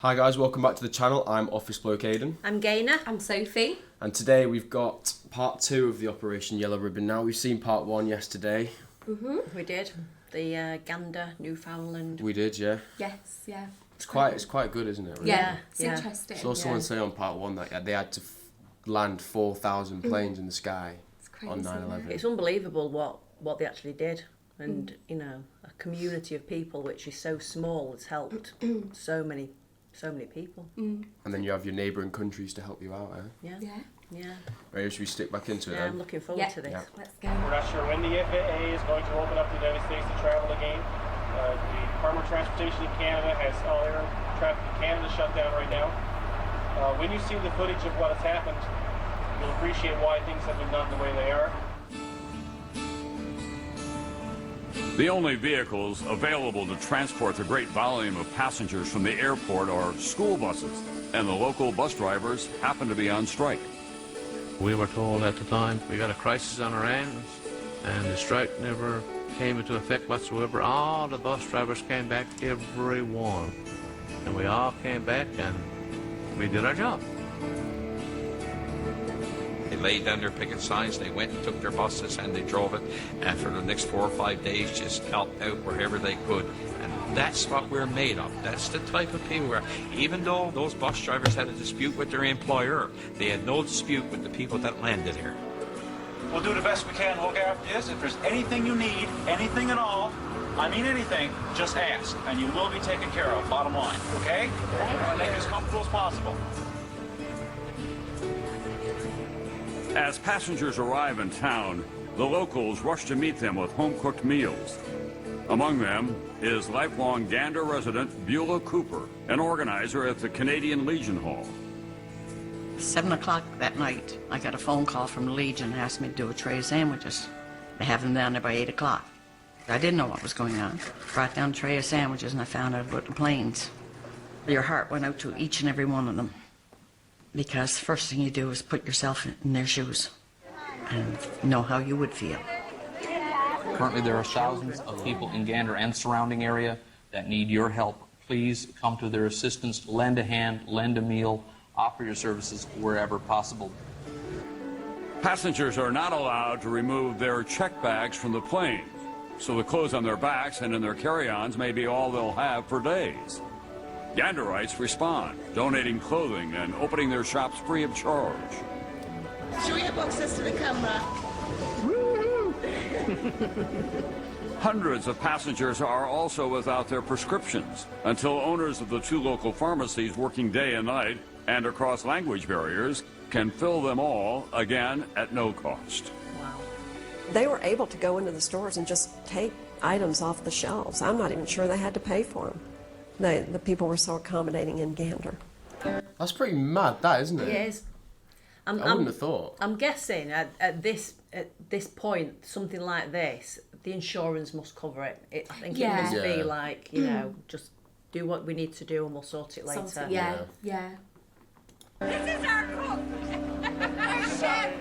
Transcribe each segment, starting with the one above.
Hi guys, welcome back to the channel. I'm Office Bloke Aidan. I'm Gaynor. I'm Sophie. And today we've got part 2 of the Operation Yellow Ribbon now. We've seen part 1 yesterday. We did. The Gander, Newfoundland. We did, yeah. Yes, yeah. It's quite good, isn't it? Really? Yeah, it's interesting. Saw someone say on part 1 that they had to land 4,000 planes in the sky on 9/11. It's unbelievable what they actually did. And, you know, a community of people which is so small has helped so many people. And then you have your neighbouring countries to help you out, eh? Yeah. Right, should we stick back into it Yeah, then? I'm looking forward to this. Yeah. Let's go. We're not sure when the FAA is going to open up the United States to travel again. The Department of Transportation in Canada has all air traffic in Canada shut down right now. When you see the footage of what has happened, you'll appreciate why things have been done the way they are. The only vehicles available to transport the great volume of passengers from the airport are school buses, and the local bus drivers happen to be on strike. We were told at the time we got a crisis on our hands, and the strike never came into effect whatsoever. All the bus drivers came back, every one, and we all came back and we did our job. They laid down their picket signs, they went and took their buses and they drove it, and for the next 4 or 5 days just helped out wherever they could. And that's what we're made of. That's the type of people we are. Even though those bus drivers had a dispute with their employer, they had no dispute with the people that landed here. We'll do the best we can to look after this. If there's anything you need, anything at all, I mean anything, just ask, and you will be taken care of, bottom line, okay? Make it as comfortable as possible. As passengers arrive in town, the locals rush to meet them with home-cooked meals. Among them is lifelong Gander resident Beulah Cooper, an organizer at the Canadian Legion Hall. 7 o'clock that night, I got a phone call from the Legion and asked me to do a tray of sandwiches. They have them down there by 8 o'clock. I didn't know what was going on. Brought down a tray of sandwiches and I found out about the planes. Your heart went out to each and every one of them. Because the first thing you do is put yourself in their shoes and know how you would feel. Currently there are thousands of people in Gander and surrounding area that need your help. Please come to their assistance, lend a hand, lend a meal, offer your services wherever possible. Passengers are not allowed to remove their check bags from the plane, so the clothes on their backs and in their carry-ons may be all they'll have for days. Ganderites respond, donating clothing and opening their shops free of charge. Show your boxes to the camera. Hundreds of passengers are also without their prescriptions until owners of the 2 local pharmacies working day and night and across language barriers can fill them all again at no cost. Wow. They were able to go into the stores and just take items off the shelves. I'm not even sure they had to pay for them. The people were so accommodating in Gander. That's pretty mad, that, isn't it? It is. I wouldn't have thought. I'm guessing at this point, something like this, the insurance must cover it. I think it must be like, you know, just do what we need to do and we'll sort it later. Yeah. This is our cook. There's chef.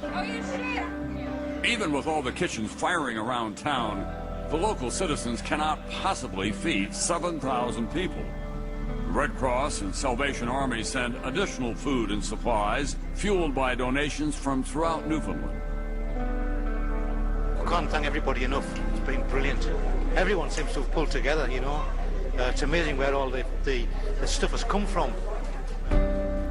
Oh, you're chef. Even with all the kitchens firing around town, the local citizens cannot possibly feed 7,000 people. The Red Cross and Salvation Army send additional food and supplies, fueled by donations from throughout Newfoundland. I can't thank everybody enough. It's been brilliant. Everyone seems to have pulled together, you know. It's amazing where all the stuff has come from.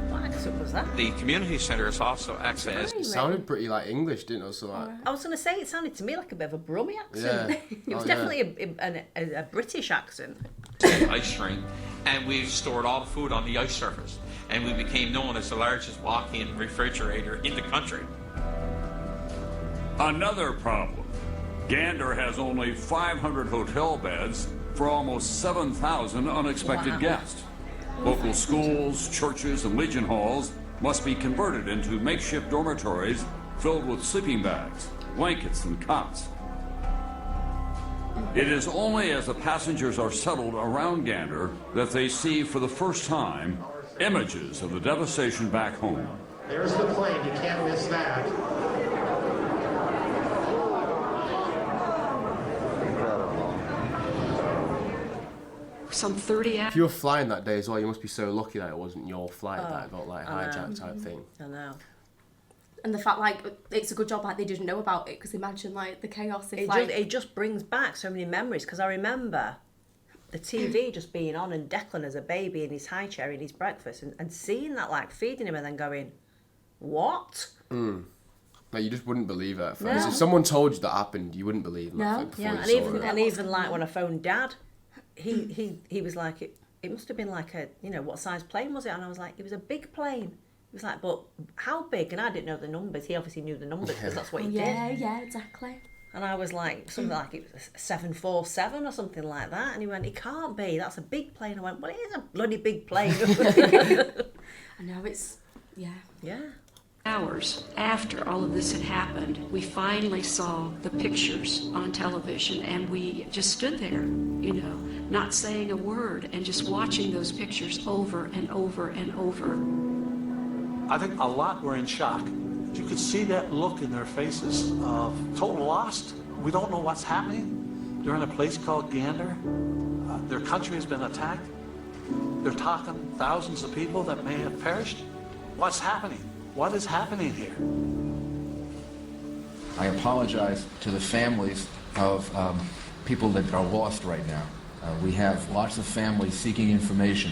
What accent was that? The community centre is also accessed. It sounded pretty like English, didn't it? So like, I was going to say, it sounded to me like a bit of a Brummie accent. Yeah. It was definitely a British accent. Ice rink, and we stored all the food on the ice surface, and we became known as the largest walk-in refrigerator in the country. Another problem. Gander has only 500 hotel beds for almost 7,000 unexpected guests. Local schools, churches, and Legion halls must be converted into makeshift dormitories filled with sleeping bags, blankets, and cots. It is only as the passengers are settled around Gander that they see for the first time images of the devastation back home. There's the plane, you can't miss that. some 30 If you were flying that day as well, you must be so lucky that it wasn't your flight that got like hijacked type thing. I know. And the fact, like, it's a good job, like, they didn't know about it, because imagine, like, the chaos if, It just brings back so many memories, because I remember the TV just being on and Declan as a baby in his high chair eating his breakfast and seeing that, like, feeding him and then going, what? Like, you just wouldn't believe it at first. No. If someone told you that happened, you wouldn't believe it. No. Before you and saw it. even like when I phoned Dad, he was like, it must have been like a, what size plane was it? And I was like, it was a big plane. He was like, but how big? And I didn't know the numbers. He obviously knew the numbers because that's what he did. Yeah, exactly. And I was like, something like it was a 747 or something like that. And he went, it can't be. That's a big plane. I went, well, it is a bloody big plane. I know, it's, yeah. Yeah. Hours after all of this had happened, we finally saw the pictures on television, and we just stood there, not saying a word and just watching those pictures over and over and over. I think a lot were in shock. You could see that look in their faces of total lost. We don't know what's happening. They're in a place called Gander. Their country has been attacked. They're talking thousands of people that may have perished. What's happening? What is happening here? I apologize to the families of people that are lost right now. We have lots of families seeking information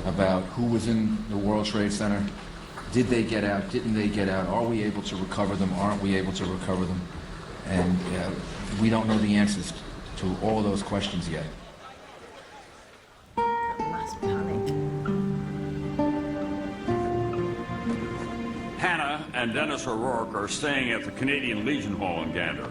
about who was in the World Trade Center. Did they get out? Didn't they get out? Are we able to recover them? Aren't we able to recover them? And we don't know the answers to all of those questions yet. Mass panic. Hannah and Dennis O'Rourke are staying at the Canadian Legion Hall in Gander.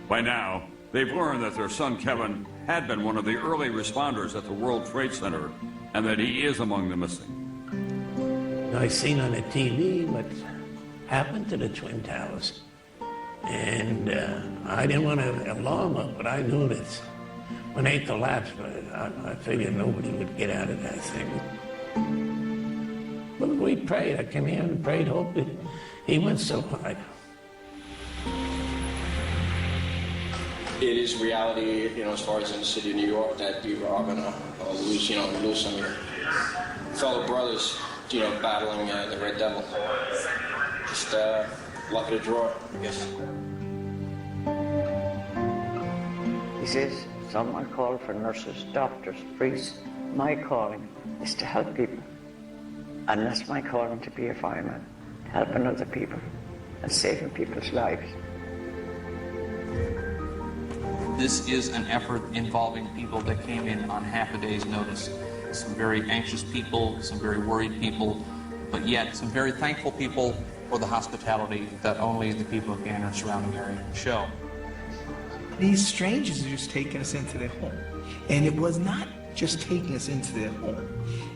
By now, they've learned that their son Kevin had been one of the early responders at the World Trade Center and that he is among the missing. I seen on the TV what happened to the Twin Towers. And I didn't want to alarm them, but I knew that when they collapsed, I figured nobody would get out of that thing. But we prayed. I came here and prayed, hoped that he went so high. It is reality, as far as in the city of New York, that you are going to lose some of your fellow brothers, battling the Red Devil. Just luck of the draw, I guess. This is someone called for nurses, doctors, priests. My calling is to help people. And that's my calling to be a fireman, helping other people and saving people's lives. This is an effort involving people that came in on half a day's notice. Some very anxious people, some very worried people, but yet some very thankful people for the hospitality that only the people of Gander and surrounding area can show. These strangers are just taking us into their home. And it was not just taking us into their home.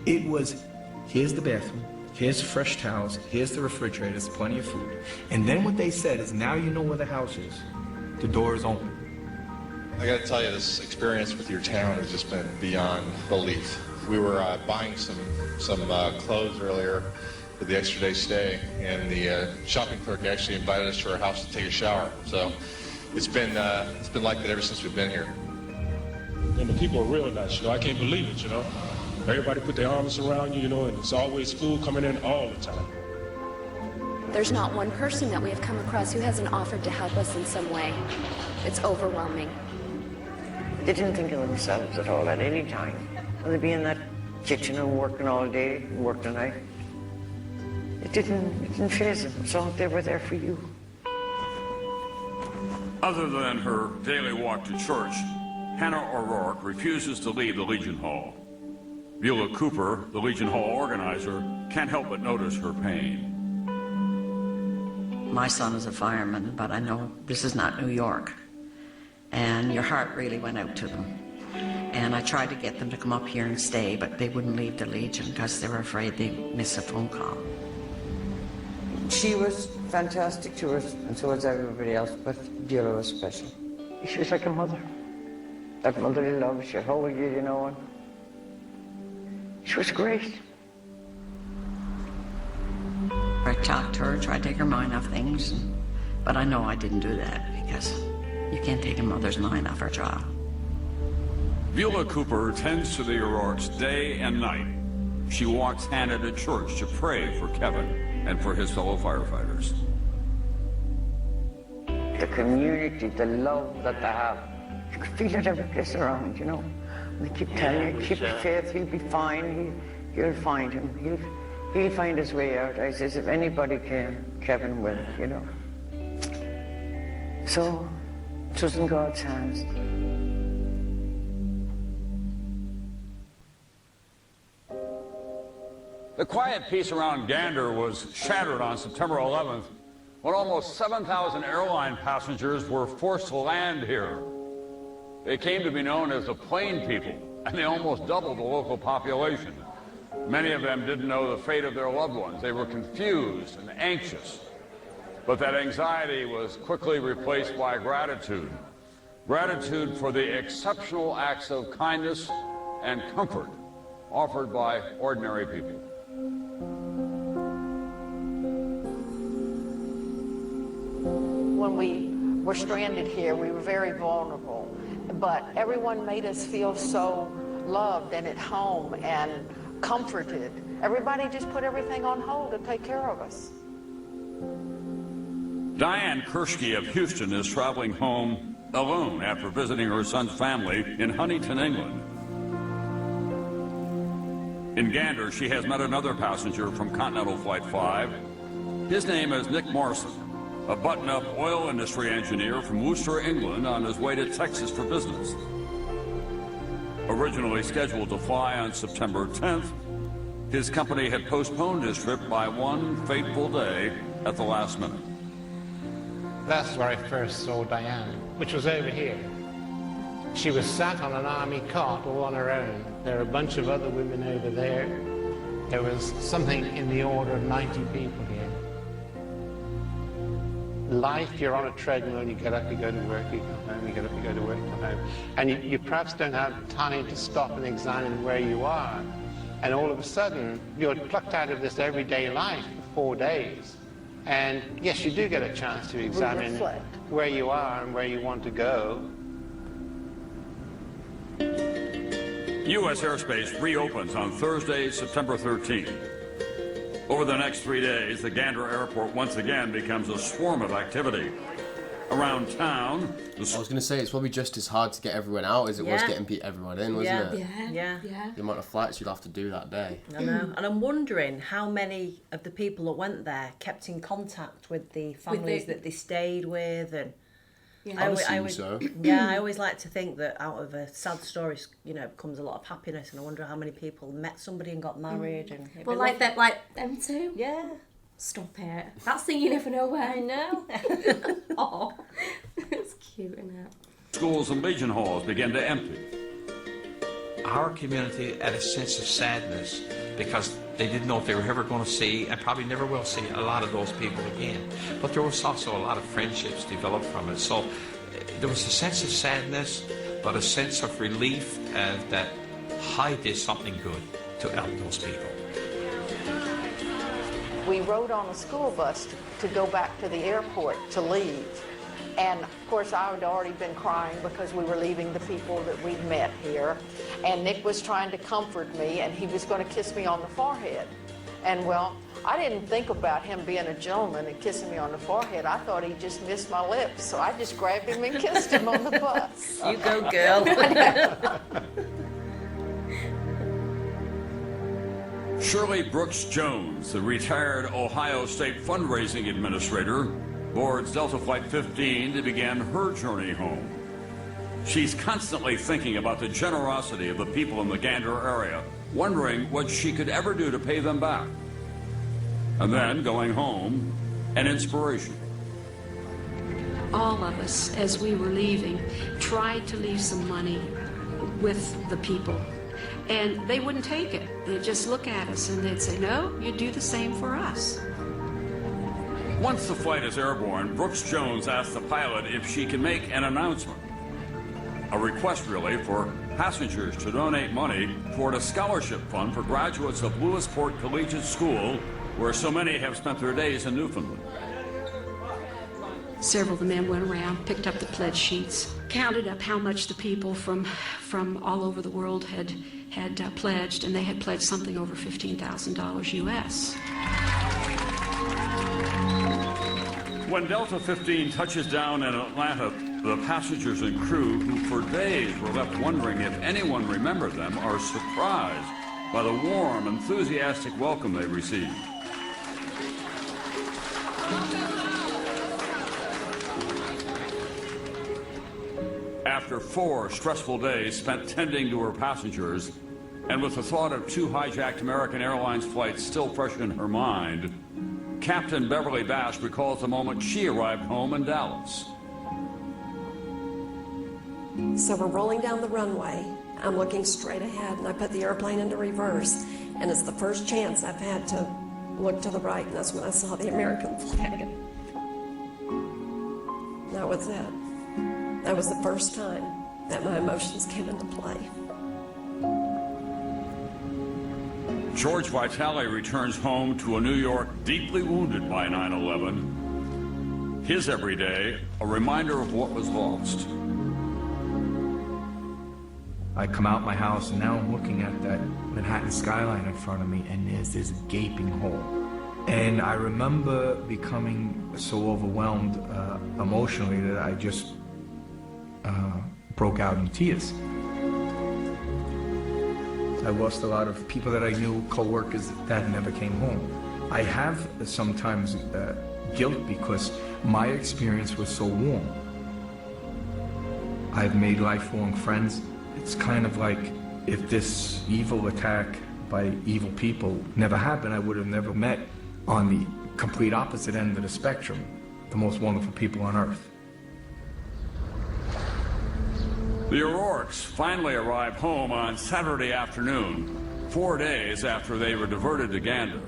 It was, here's the bathroom, here's the fresh towels, here's the refrigerator, there's plenty of food. And then what they said is, now you know where the house is. The door is open. I got to tell you, this experience with your town has just been beyond belief. We were buying some clothes earlier for the extra day stay, and the shopping clerk actually invited us to her house to take a shower. So it's been like that ever since we've been here. And the people are real nice, I can't believe it, Everybody put their arms around you, and it's always food coming in all the time. There's not one person that we have come across who hasn't offered to help us in some way. It's overwhelming. They didn't think of themselves at all at any time. They'd be in that kitchen and working all day, work the night. It didn't faze them. It's all they were there for you. Other than her daily walk to church, Hannah O'Rourke refuses to leave the Legion Hall. Beulah Cooper, the Legion Hall organizer, can't help but notice her pain. My son is a fireman, but I know this is not New York. And your heart really went out to them. And I tried to get them to come up here and stay, but they wouldn't leave the Legion because they were afraid they'd miss a phone call. She was fantastic to us, and so was everybody else, but Beulah was special. She was like a mother. That motherly love, she'd hold you, and she was great. I talked to her, tried to take her mind off things, but I know I didn't do that because you can't take a mother's mind off her child. Beulah Cooper tends to the O'Rourke's day and night. She walks Hannah to church to pray for Kevin and for his fellow firefighters. The community, the love that they have, you can feel it every place around, you know. And they keep telling you, keep faith, he'll be fine, you'll find him, he'll find his way out. I says, if anybody can, Kevin will, you know. So, it was in God's hands. The quiet peace around Gander was shattered on September 11th when almost 7,000 airline passengers were forced to land here. They came to be known as the Plain People, and they almost doubled the local population. Many of them didn't know the fate of their loved ones. They were confused and anxious. But that anxiety was quickly replaced by gratitude. Gratitude for the exceptional acts of kindness and comfort offered by ordinary people. When we were stranded here, we were very vulnerable, but everyone made us feel so loved and at home and comforted. Everybody just put everything on hold to take care of us. Diane Kershke of Houston is traveling home alone after visiting her son's family in Huntington, England. In Gander, she has met another passenger from Continental Flight 5. His name is Nick Morrison, a button-up oil industry engineer from Worcester, England, on his way to Texas for business. Originally scheduled to fly on September 10th, his company had postponed his trip by one fateful day at the last minute. That's where I first saw Diane, which was over here. She was sat on an army cot all on her own. There were a bunch of other women over there. There was something in the order of 90 people here. Life, you're on a treadmill, you get up, you go to work, you come home, you get up, you go to work, you come home. And you perhaps don't have time to stop and examine where you are. And all of a sudden, you're plucked out of this everyday life for 4 days. And yes, you do get a chance to examine where you are and where you want to go. U.S. airspace reopens on Thursday, September 13th. Over the next 3 days, the Gander Airport once again becomes a swarm of activity. Around town... I was going to say, it's probably just as hard to get everyone out as it was getting everyone in, wasn't it? Yeah. The amount of flights you'd have to do that day. I know. And I'm wondering how many of the people that went there kept in contact with the families that they stayed with. And I always so. Yeah, I always like to think that out of a sad story, comes a lot of happiness. And I wonder how many people met somebody and got married. And well, like that, like them too. Yeah. Stop it. That's thing you never know where. I know. Oh, it's cute, isn't it? Schools and Legion halls begin to empty. Our community had a sense of sadness because they didn't know if they were ever going to see, and probably never will see, a lot of those people again. But there was also a lot of friendships developed from it. So there was a sense of sadness, but a sense of relief that I did something good to help those people. We rode on a school bus to go back to the airport to leave. And of course I had already been crying because we were leaving the people that we'd met here. And Nick was trying to comfort me and he was going to kiss me on the forehead. And well, I didn't think about him being a gentleman and kissing me on the forehead. I thought he just missed my lips. So I just grabbed him and kissed him on the bus. You go, girl. Shirley Brooks Jones, the retired Ohio State fundraising administrator, boards Delta Flight 15 to begin her journey home. She's constantly thinking about the generosity of the people in the Gander area, wondering what she could ever do to pay them back. And then, going home, an inspiration. All of us, as we were leaving, tried to leave some money with the people. And they wouldn't take it. They'd just look at us and they'd say, no, you do the same for us. Once the flight is airborne, Brooks Jones asks the pilot if she can make an announcement. A request, really, for passengers to donate money toward a scholarship fund for graduates of Lewisport Collegiate School, where so many have spent their days in Newfoundland. Several of the men went around, picked up the pledge sheets, counted up how much the people from all over the world had pledged, and they had pledged something over $15,000 US. When Delta 15 touches down in Atlanta, the passengers and crew who for days were left wondering if anyone remembered them are surprised by the warm, enthusiastic welcome they received. After 4 stressful days spent tending to her passengers, and with the thought of 2 hijacked American Airlines flights still fresh in her mind, Captain Beverly Bass recalls the moment she arrived home in Dallas. So we're rolling down the runway. I'm looking straight ahead, and I put the airplane into reverse, and it's the first chance I've had to look to the right, and that's when I saw the American flag. That was it. That was the first time that my emotions came into play. George Vitale returns home to a New York deeply wounded by 9/11. His everyday, a reminder of what was lost. I come out my house and now I'm looking at that Manhattan skyline in front of me, and there's this gaping hole. And I remember becoming so overwhelmed emotionally that I just broke out in tears. I lost a lot of people that I knew, co-workers that never came home. I have sometimes guilt because my experience was so warm. I've made lifelong friends. It's kind of like if this evil attack by evil people never happened, I would have never met on the complete opposite end of the spectrum the most wonderful people on earth. The O'Rourkes finally arrived home on Saturday afternoon, 4 days after they were diverted to Gander.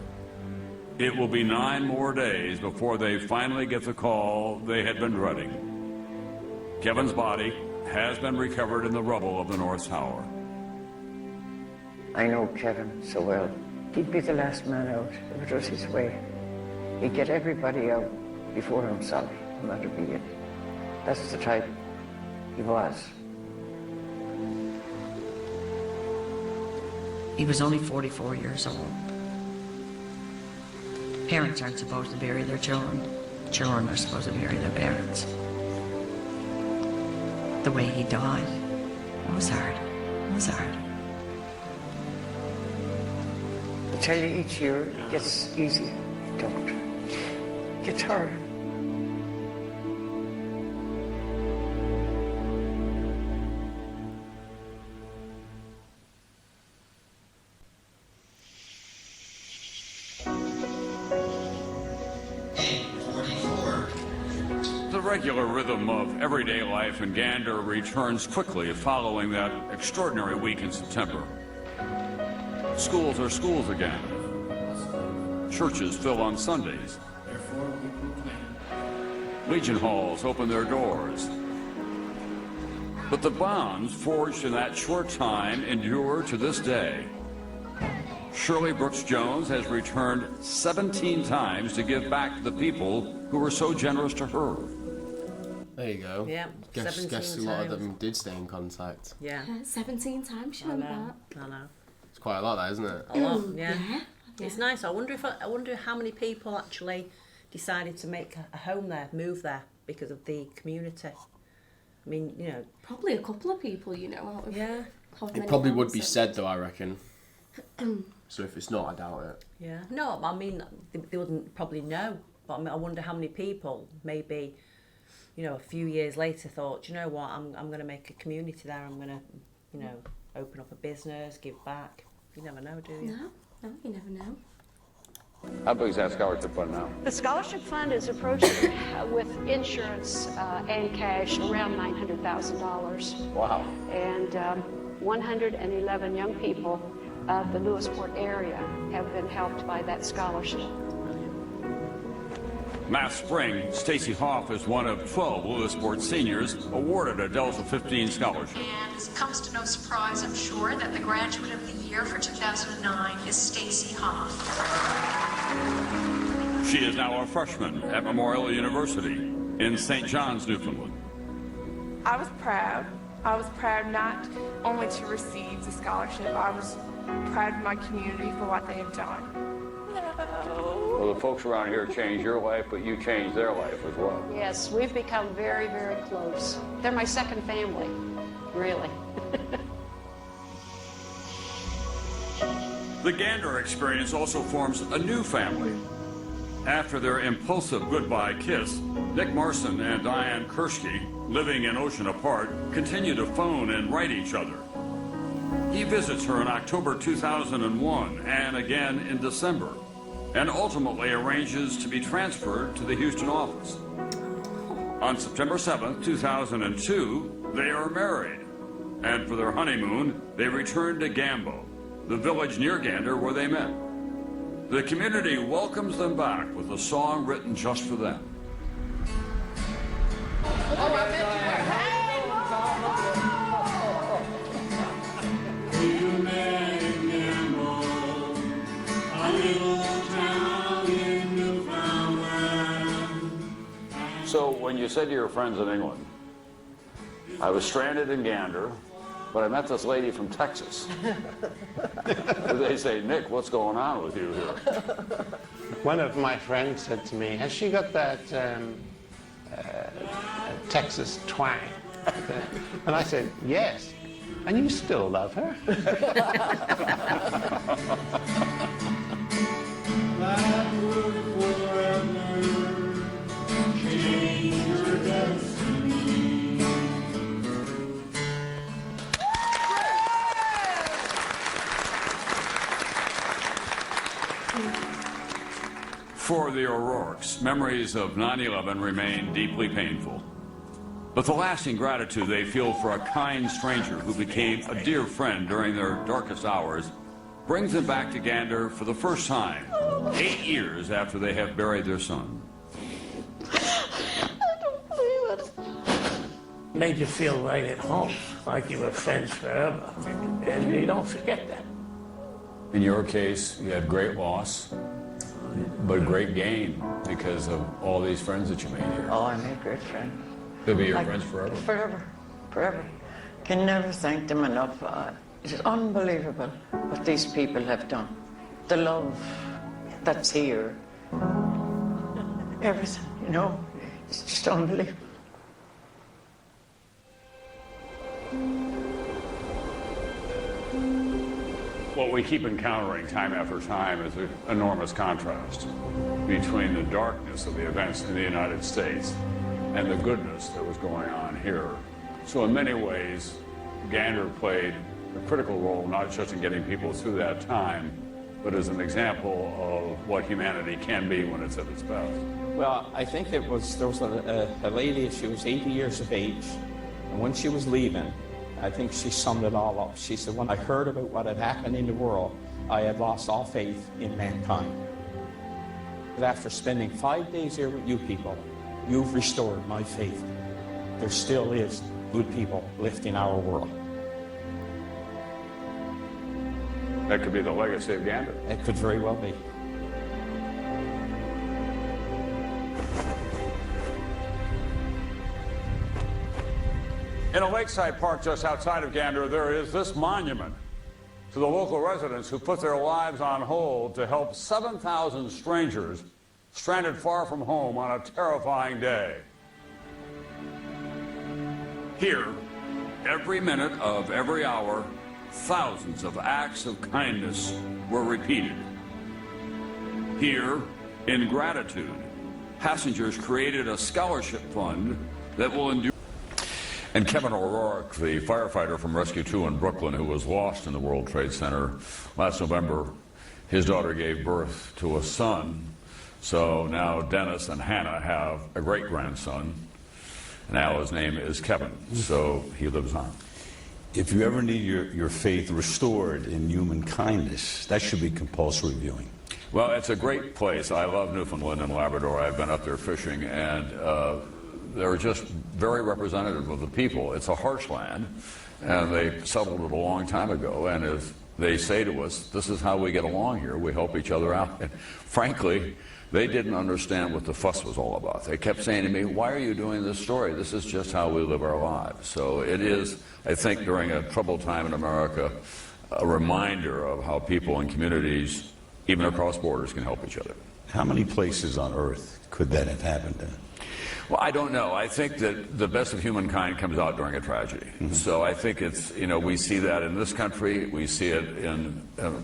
It will be 9 more days before they finally get the call they had been dreading. Kevin's body has been recovered in the rubble of the North Tower. I know Kevin so well. He'd be the last man out if it was his way. He'd get everybody out before himself, no matter be it. That's the type he was. He was only 44 years old. Parents aren't supposed to bury their children. Children are supposed to bury their parents. The way he died, it was hard. It was hard. I tell you, each year it gets easier. It don't. It gets harder. The regular rhythm of everyday life in Gander returns quickly following that extraordinary week in September. Schools are schools again. Churches fill on Sundays. Legion halls open their doors. But the bonds forged in that short time endure to this day. Shirley Brooks Jones has returned 17 times to give back to the people who were so generous to her. There you go. Yeah, Guess a lot of them did stay in contact. Yeah. 17 times she went back. I know. It's quite a lot, that, isn't it? A lot, yeah. It's nice. I wonder how many people actually decided to make a home there, move there because of the community. I mean, you know, probably a couple of people, you know, out of It probably would be said, though, I reckon. So if it's not, I doubt it. Yeah. No, I mean, they wouldn't probably know. But I mean, I wonder how many people maybe, you know, a few years later thought, you know what, I'm going to make a community there. I'm going to, you know, open up a business, give back. You never know, do you? No, you never know. How big is that scholarship fund now? The scholarship fund is approaching with insurance and cash around $900,000. Wow. And 111 young people of the Lewisport area have been helped by that scholarship. Last spring, Stacy Hoff is one of 12 Lewisport seniors awarded a Delta 15 scholarship. And it comes to no surprise, I'm sure, that the graduate of the year for 2009 is Stacy Hoff. She is now a freshman at Memorial University. in St. John's, Newfoundland. I was proud. I was proud not only to receive the scholarship, I was proud of my community for what they have done. Well, the folks around here changed your life, but you changed their life as well. Yes, we've become very, very close. They're my second family, really. The Gander experience also forms a new family. After their impulsive goodbye kiss, Nick Marson and Diane Kershke, living an ocean apart, continue to phone and write each other. He visits her in October 2001 and again in December, and ultimately arranges to be transferred to the Houston office. On September 7th, 2002, they are married, and for their honeymoon, they return to Gambo, the village near Gander where they met. The community welcomes them back with a song written just for them. So when you said to your friends in England, I was stranded in Gander, but I met this lady from Texas. They say, Nick, what's going on with you here? One of my friends said to me, has she got that Texas twang? And I said, yes. And you still love her? For the O'Rourkes, memories of 9/11 remain deeply painful. But the lasting gratitude they feel for a kind stranger who became a dear friend during their darkest hours brings them back to Gander for the first time, 8 years after they have buried their son. I don't believe it. Made you feel right at home, like you were friends forever. And you don't forget that. In your case, you had great loss, but great gain because of all these friends that you made here. Oh, I made great friends. They'll be your friends forever. Forever, forever. Can never thank them enough. It is unbelievable what these people have done. The love that's here. Everything, you know, it's just unbelievable. What we keep encountering time after time is an enormous contrast between the darkness of the events in the United States and the goodness that was going on here. So in many ways, Gander played a critical role, not just in getting people through that time, but as an example of what humanity can be when it's at its best. Well, I think there was a lady, she was 80 years of age, and when she was leaving, I think she summed it all up. She said, when I heard about what had happened in the world, I had lost all faith in mankind. But after spending 5 days here with you people, you've restored my faith. There still is good people lifting our world. That could be the legacy of Gander. It could very well be. In a lakeside park just outside of Gander, there is this monument to the local residents who put their lives on hold to help 7,000 strangers stranded far from home on a terrifying day. Here, every minute of every hour, thousands of acts of kindness were repeated. Here, in gratitude, passengers created a scholarship fund that will endure. And Kevin O'Rourke, the firefighter from Rescue 2 in Brooklyn who was lost in the World Trade Center last November, his daughter gave birth to a son. So now Dennis and Hannah have a great-grandson. Now his name is Kevin, so he lives on. If you ever need your faith restored in human kindness, that should be compulsory viewing. Well, it's a great place. I love Newfoundland and Labrador. I've been up there fishing, and they're just very representative of the people. It's a harsh land, and they settled it a long time ago, and as They say to us, this is how we get along here. We help each other out. And frankly, they didn't understand what the fuss was all about. They kept saying to me, why are you doing this story? This is just how we live our lives. So it is, I think, during a troubled time in America, a reminder of how people and communities, even across borders, can help each other. How many places on Earth could that have happened in? Well, I don't know. I think that the best of humankind comes out during a tragedy. So I think it's, we see that in this country. We see it in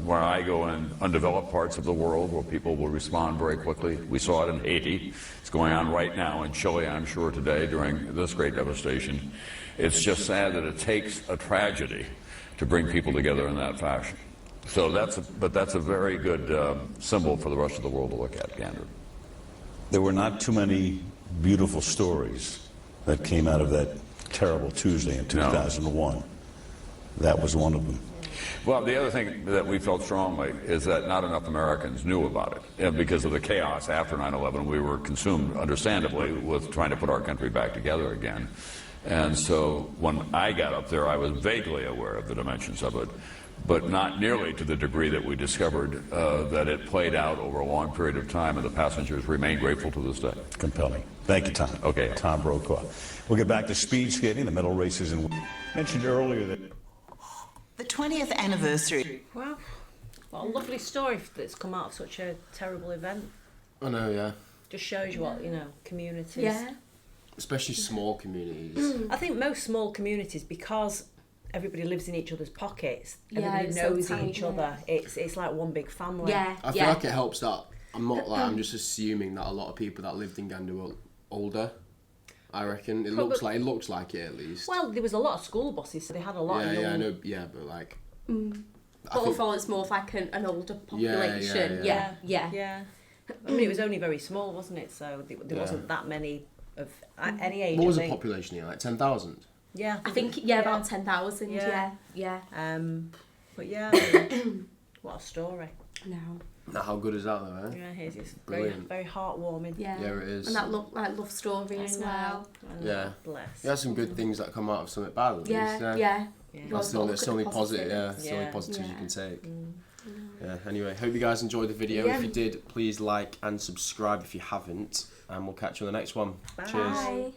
where I go in undeveloped parts of the world where people will respond very quickly. We saw it in Haiti. It's going on right now in Chile, I'm sure, today during this great devastation. It's just sad that it takes a tragedy to bring people together in that fashion. So that's a very good symbol for the rest of the world to look at, Gander. There were not too many beautiful stories that came out of that terrible Tuesday in 2001. No. That was one of them. Well, the other thing that we felt strongly is that not enough Americans knew about it. And because of the chaos after 9/11, we were consumed, understandably, with trying to put our country back together again. And so when I got up there, I was vaguely aware of the dimensions of it, but not nearly to the degree that we discovered that it played out over a long period of time, and the passengers remain grateful to this day. Compelling. Thank you, Tom. Okay. Tom Brokaw. We'll get back to speed skating, the medal races, and mentioned earlier that the 20th anniversary. Wow. What a lovely story that's come out of such a terrible event. I know, yeah. Just shows you what, communities. Yeah. Especially small communities. I think most small communities, because everybody lives in each other's pockets, everybody it's knows so each other. It's like one big family. Yeah. I feel like it helps that I'm just assuming that a lot of people that lived in Gander were older. I reckon it looks like it at least. Well, there was a lot of school buses, so they had a lot of young... Yeah, I know. Yeah, but like. But overall, it's more of like an older population. Yeah. I mean, it was only very small, wasn't it? So there wasn't that many of any age. What was the population here? Like 10,000. Yeah, I think about 10,000. Yeah. But yeah, what a story. No. Now, how good is that though? Eh? Yeah, it's very, very heartwarming. Yeah, it is. And that love story as well. Yeah. Bless. You have some good things that come out of something bad at least. Yeah. That's the only positive. Yeah, it's the only positives you can take. Yeah. Anyway, hope you guys enjoyed the video. If you did, please like and subscribe if you haven't, and we'll catch you on the next one. Bye. Cheers.